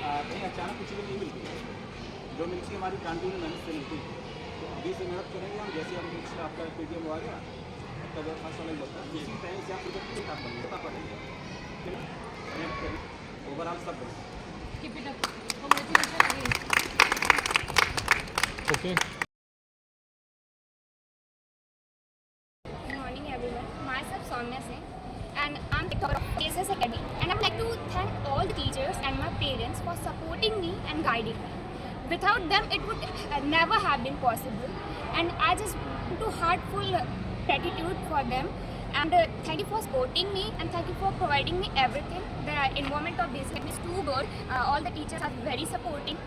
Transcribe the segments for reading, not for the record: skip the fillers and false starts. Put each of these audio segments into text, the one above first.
कहीं अचानक किसी को नहीं मिलती, जो मिलती है हमारी कंटिन्यू मेहनत से मिलती है। तो अभी से मेहनत करेंगे हम, जैसे हम कुछ आपका पेटीएम आ गया तब फर्स्ट वाला ही होता है, इसी टाइम से आप प्रोजेक्ट आप बनता पड़ेगा, फिर मेहनत करें ओवरऑल सब बनेगा। Keep it up. Congratulations again. Okay. Good morning everyone. Myself Soumya Singh and I'm the of ASS Academy, and I'd like to thank all the teachers and my parents for supporting me and guiding me. Without them it would never have been possible, and I just want to heartful gratitude for them, and thank you for supporting me and thank you for providing me everything. The environment of this is too good. All the teachers are very supporting,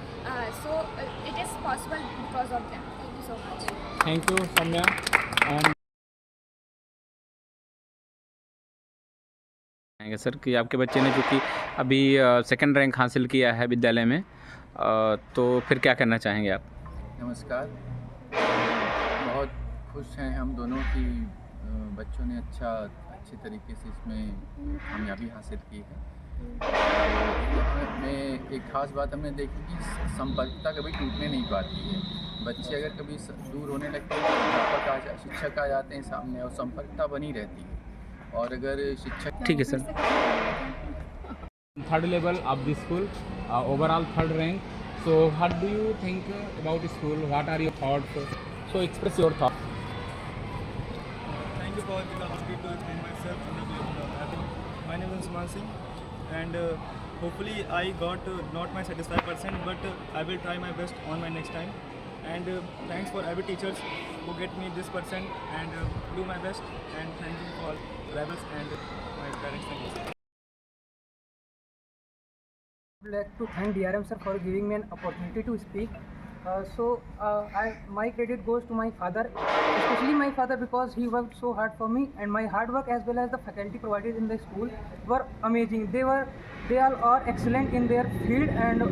so it is possible because of them. Thank you so much. Thank you Saumya. And कहेंगे sir कि आपके बच्चे ने चूँकि अभी second rank हासिल किया है विद्यालय में, तो फिर क्या करना चाहेंगे आप? नमस्कार। बहुत खुश हैं हम दोनों कि बच्चों ने अच्छे तरीके से इसमें कामयाबी हासिल की है। यहाँ में एक ख़ास बात हमने देखी कि संपर्कता कभी टूटने नहीं पाती है। बच्चे अगर कभी दूर होने लगते हैं, शिक्षक आ जाते हैं सामने और संपर्कता बनी रहती है। और अगर शिक्षक ठीक है sir. Third level of the school, overall third rank, so what do you think about school, what are your thoughts, so express your thoughts. Thank you for the opportunity to explain myself. My name is Suman Singh, and hopefully I got not my satisfied percent, but I will try my best on my next time. And thanks for every teachers who get me this percent, and do my best. And thank you for rebels and my parents. Thank you. I would like to thank DRM sir for giving me an opportunity to speak. My credit goes to my father, especially my father, because he worked so hard for me, and my hard work as well as the faculty provided in the school were amazing. They all are excellent in their field, and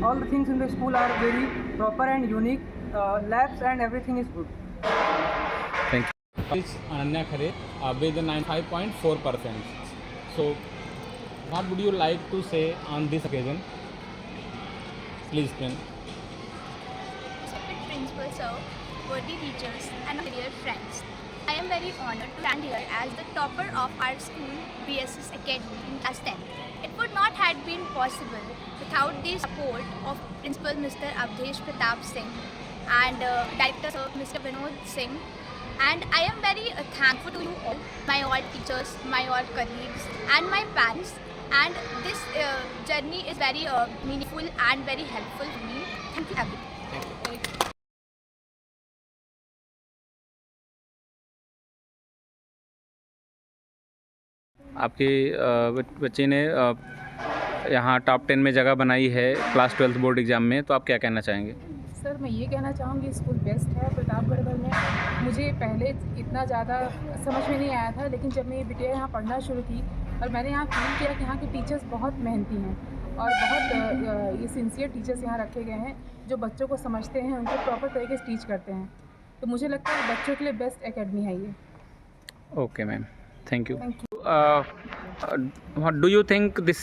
all the things in the school are very proper and unique. Labs and everything is good. Thank you. It's Ananya Khare with 95.4%. So, what would you like to say on this occasion? Please explain. Respected principal sir, worthy teachers and my dear friends, I am very honored to stand here as the topper of our school, BSS Academy in class 10. It would not have been possible without the support of Principal Mr. Avdesh Pratap Singh and Director Sir Mr. Vinod Singh. And I am very thankful to you all, my all teachers, my all colleagues and my parents. And this journey is very meaningful and very helpful for me. Thank you everyone. आपके बच्चे ने यहाँ top 10 में जगह बनाई है class 12 board exam में, तो आप क्या कहना चाहेंगे? सर मैं ये कहना चाहूँगी स्कूल बेस्ट है प्रतापगढ़ में। मुझे पहले इतना ज़्यादा समझ में नहीं आया था, लेकिन जब मैं ये बिटिया यहाँ पढ़ना शुरू की और मैंने यहाँ फील किया कि यहाँ के टीचर्स बहुत मेहनती हैं और बहुत ये सिंसियर टीचर्स यहाँ रखे गए हैं जो बच्चों को समझते हैं, उनको प्रॉपर तरीके से टीच करते हैं। तो मुझे लगता है बच्चों के लिए बेस्ट एकेडमी है ये। Okay ma'am, thank you. Thank you. What do you think this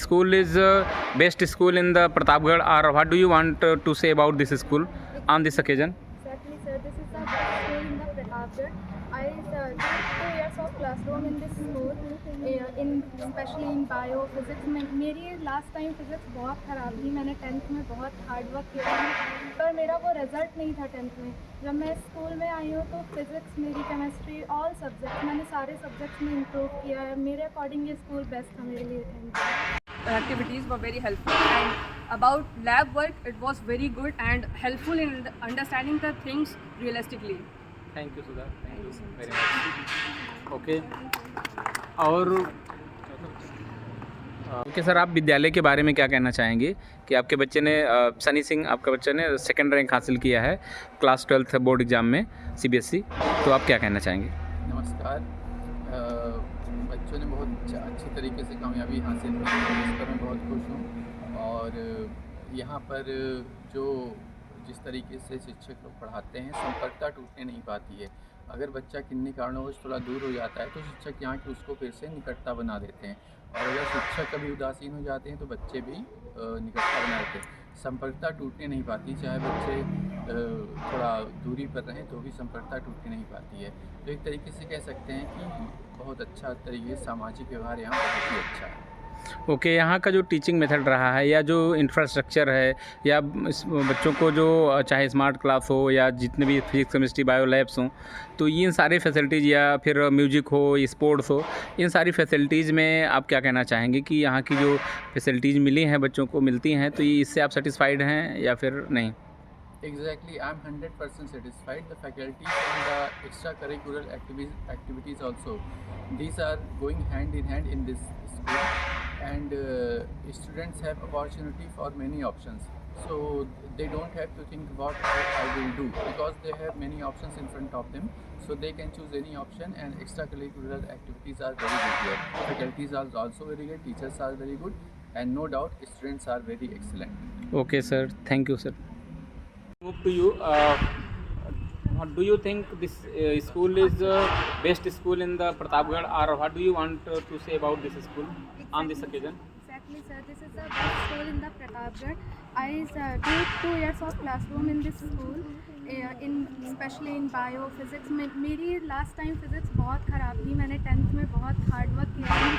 school is best school in the Pratapgarh, or what do you want to say about this school on this occasion? Exactly, sir. This is the best school in the Pratapgarh. I did 2 years of classroom in this school, especially in bio, physics. मेरी last time physics बहुत ख़राब थी। मैंने 10th में बहुत hard work किया पर मेरा वो रिज़ल्ट नहीं था 10th में। जब मैं स्कूल में आई हूँ तो फिज़िक्स, मेरी केमिस्ट्री, ऑल सब्जेक्ट्स मैंने सारे सब्जेक्ट्स में इम्प्रूव किया है। मेरे अकॉर्डिंग ये स्कूल बेस्ट था मेरे लिए। Thank you. Activities were very helpful, and about lab work, it was very good and helpful in understanding the things realistically. Thank you Sudha, thank you very much. Okay, और okay sir, आप विद्यालय के बारे में क्या कहना चाहेंगे कि आपके बच्चे ने सनी सिंह, आपका बच्चे ने सेकंड रैंक हासिल किया है क्लास 12 बोर्ड एग्ज़ाम में CBSE, तो आप क्या कहना चाहेंगे? नमस्कार। बच्चों ने बहुत अच्छी तरीके से कामयाबी हासिल की है, इस पर मैं बहुत खुश हूँ। और यहाँ पर जिस तरीके से शिक्षक लोग पढ़ाते हैं, संपर्कता टूटने नहीं पाती है। अगर बच्चा किन्हीं कारणों थोड़ा दूर हो जाता है तो शिक्षक यहाँ की उसको फिर से निकटता बना देते हैं, और अगर शिक्षक कभी उदासीन हो जाते हैं तो बच्चे भी निकटता बना देते हैं। संपर्कता टूटने नहीं पाती, चाहे बच्चे थोड़ा दूरी पर रहें तो भी संपर्कता टूटने नहीं पाती है। तो एक तरीके से कह सकते हैं कि बहुत अच्छा तरीके से सामाजिक व्यवहार यहाँ बहुत ही अच्छा है। ओके, यहाँ का जो टीचिंग मेथड रहा है या जो इंफ्रास्ट्रक्चर है या बच्चों को जो चाहे स्मार्ट क्लास हो या जितने भी फिजिक्स केमिस्ट्री बायो लैब्स हों, तो इन सारी फैसिलिटीज़ या फिर म्यूजिक हो, स्पोर्ट्स हो, इन सारी फैसिलिटीज़ में आप क्या कहना चाहेंगे कि यहाँ की जो फैसिलिटीज़ मिली हैं बच्चों को मिलती हैं, तो ये इससे आप सेटिस्फाइड हैं या फिर नहीं? Exactly, I'm 100% satisfied. The faculty and the extracurricular activities also, these are going hand in hand in this school, and students have opportunity for many options. So they don't have to think what I will do, because they have many options in front of them. So they can choose any option, and extracurricular activities are very good here. Faculties are also very good, teachers are very good, and no doubt students are very excellent. Okay, sir. Thank you, sir. Move to you. What do you think this school is the best school in the Pratapgarh, or what do you want to say about this school on this occasion? Exactly, sir. This is the best school in the Pratapgarh. I did 2 years of classroom in this school, especially in bio, physics. मेरी last time physics बहुत ख़राब थी, मैंने 10th में बहुत hard work किया था,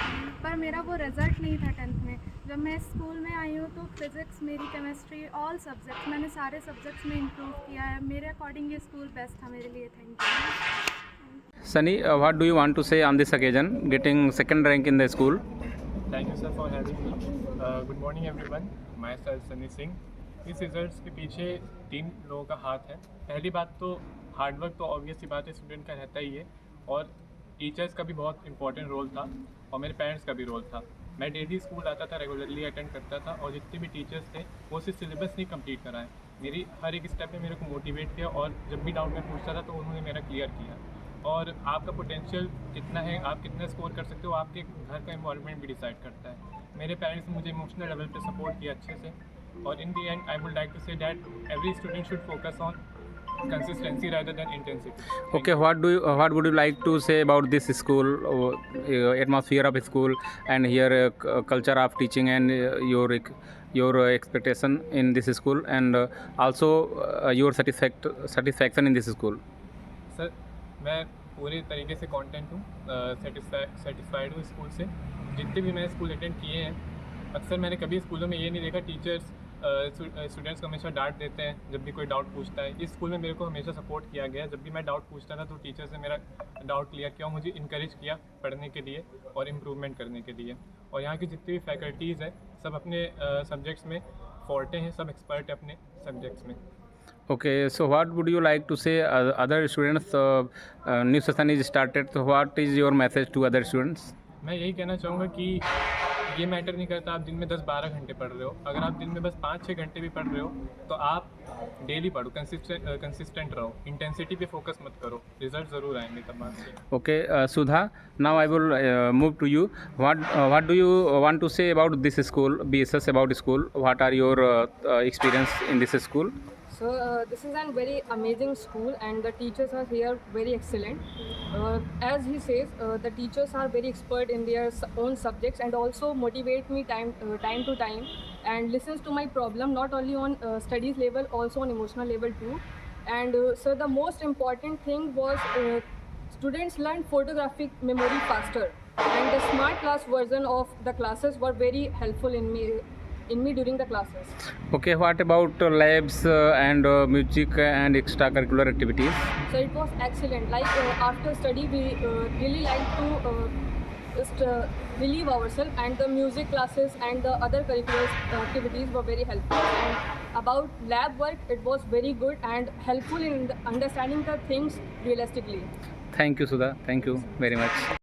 पर मेरा वो रिज़ल्ट नहीं था 10th में। जब मैं स्कूल में आई हूँ तो फिज़िक्स, मेरी केमिस्ट्री, ऑल सब्जेक्ट्स मैंने सारे सब्जेक्ट्स में इम्प्रूव किया है। मेरे अकॉर्डिंग ये स्कूल बेस्ट था मेरे लिए। Thank you. Sunny, what do you want to say on this occasion, getting second rank in the school? Thank you, sir, for having me. Good morning, everyone. Myself, Sunny Singh. इस results के पीछे 3 लोगों का हाथ है। पहली बात तो हार्डवर्क तो ऑब्वियस सी बात है, स्टूडेंट का रहता ही है, और टीचर्स का भी बहुत इंपॉर्टेंट रोल था, और मेरे पेरेंट्स का भी रोल था। मैं डेली स्कूल आता था, रेगुलरली अटेंड करता था, और जितने भी टीचर्स थे वो सिर्फ सिलेबस नहीं कंप्लीट कराएं, मेरी हर एक स्टेप में मेरे को मोटिवेट किया, और जब भी डाउट में पूछता था तो उन्होंने मेरा क्लियर किया। और आपका पोटेंशियल कितना है, आप कितना स्कोर कर सकते हो, आपके घर का इन्वॉल्वमेंट भी डिसाइड करता है। मेरे पेरेंट्स ने मुझे इमोशनल लेवल पे सपोर्ट किया अच्छे से, और in the end I would like to say that every student should focus on consistency rather than intensity. Okay, what would you like to say about this school, atmosphere of school, and here culture of teaching, and your expectation in this school, and also your satisfaction in this school? Sir, मैं पूरे तरीके से content हूँ, satisfied हूँ school से। जितने भी मैंने स्कूल अटेंड किए हैं, अक्सर मैंने कभी स्कूलों में ये नहीं देखा टीचर्स स्टूडेंट्स को हमेशा डांट देते हैं जब भी कोई डाउट पूछता है। इस स्कूल में मेरे को हमेशा सपोर्ट किया गया। जब भी मैं डाउट पूछता था तो टीचर्स ने मेरा डाउट क्लियर किया, मुझे इनकरेज किया पढ़ने के लिए और इम्प्रूवमेंट करने के लिए। और यहाँ की जितनी भी फैकल्टीज़ हैं सब अपने सब्जेक्ट्स में फोर्टे हैं, सब एक्सपर्ट हैं अपने सब्जेक्ट्स में। Okay, so what would you like to say other students? New session is started, so what is your message to other students? मैं यही कहना चाहूँगा कि ये मैटर नहीं करता आप दिन में 10-12 घंटे पढ़ रहे हो, अगर आप दिन में बस 5-6 घंटे भी पढ़ रहे हो तो आप डेली पढ़ो, कंसिस्टेंट रहो, इंटेंसिटी पे फोकस मत करो, रिजल्ट ज़रूर आएंगे तब बात से। Okay, Sudha, now I will move to you. What do you want to say about this school, BSS about school? What are your experience in this school? So this is a very amazing school, and the teachers are here very excellent. As he says, the teachers are very expert in their own subjects and also motivate me time to time and listens to my problem not only on studies level, also on emotional level too. And so the most important thing was students learned photographic memory faster, and the smart class version of the classes were very helpful in me during the classes. Okay, what about labs and music and extracurricular activities? So it was excellent. Like after study, we really like to just relieve ourselves, and the music classes and the other curricular activities were very helpful. And about lab work, it was very good and helpful in understanding the things realistically. Thank you, Sudha. Thank you very much.